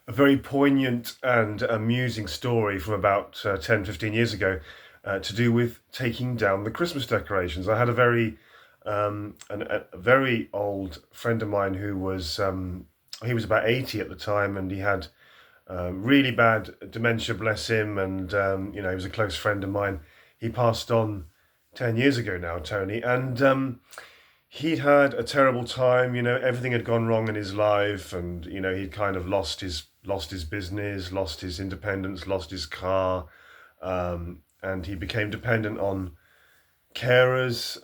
a very poignant and amusing story from about 10, 15 years ago to do with taking down the Christmas decorations. I had a very old friend of mine who was, he was about 80 at the time, and he had really bad dementia, bless him. And, he was a close friend of mine. He passed on 10 years ago now, Tony. And he'd had a terrible time. Everything had gone wrong in his life, and he'd kind of lost his business, lost his independence, lost his car, and he became dependent on carers.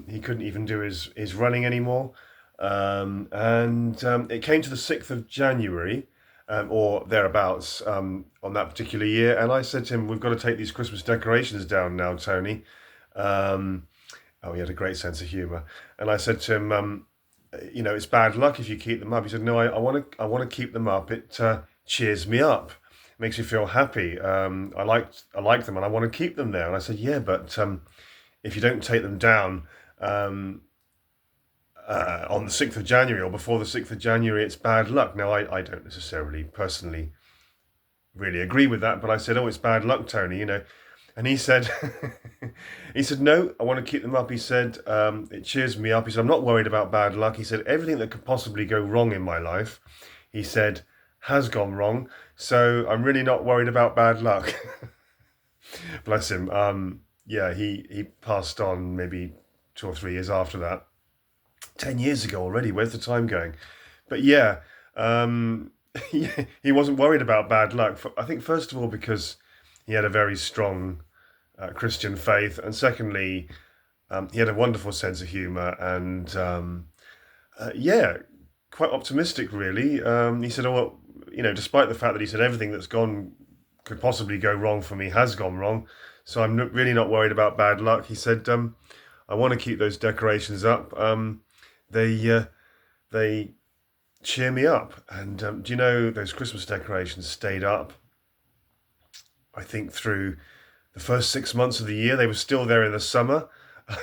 He couldn't even do his running anymore. And it came to the 6th of January, or thereabouts, on that particular year. And I said to him, "We've got to take these Christmas decorations down now, Tony." Um, oh, he had a great sense of humour. And I said to him, "It's bad luck if you keep them up." He said, "No, I want to keep them up. It cheers me up, makes me feel happy. I like them, and I want to keep them there." And I said, "Yeah, but if you don't take them down on the 6th of January or before the 6th of January, it's bad luck." Now, I don't necessarily personally really agree with that, but I said, "Oh, it's bad luck, Tony. And he said, he said, "No, I want to keep them up." He said, "It cheers me up." He said, "I'm not worried about bad luck." He said, "Everything that could possibly go wrong in my life," he said, "has gone wrong. So I'm really not worried about bad luck." Bless him. Yeah, he passed on maybe 2 or 3 years after that. 10 years ago already. Where's the time going? But yeah, he wasn't worried about bad luck. I think, first of all, because he had a very strong Christian faith, and secondly, he had a wonderful sense of humour, and yeah, quite optimistic, really. He said, "Oh, well, despite the fact that," he said, "everything that's gone could possibly go wrong for me has gone wrong, so I'm really not worried about bad luck." He said, "I want to keep those decorations up. They they cheer me up." And do you know, those Christmas decorations stayed up, I think, through the first 6 months of the year. They were still there in the summer.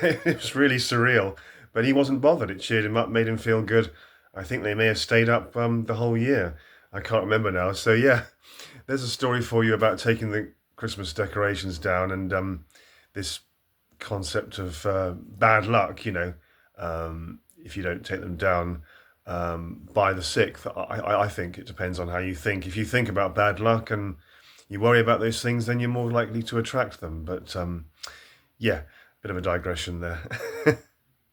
It was really surreal, but he wasn't bothered. It cheered him up, made him feel good. I think they may have stayed up the whole year. I can't remember now. So yeah, there's a story for you about taking the Christmas decorations down, and this concept of bad luck. If you don't take them down by the 6th. I think it depends on how you think. If you think about bad luck and you worry about those things, then you're more likely to attract them. But yeah, bit of a digression there.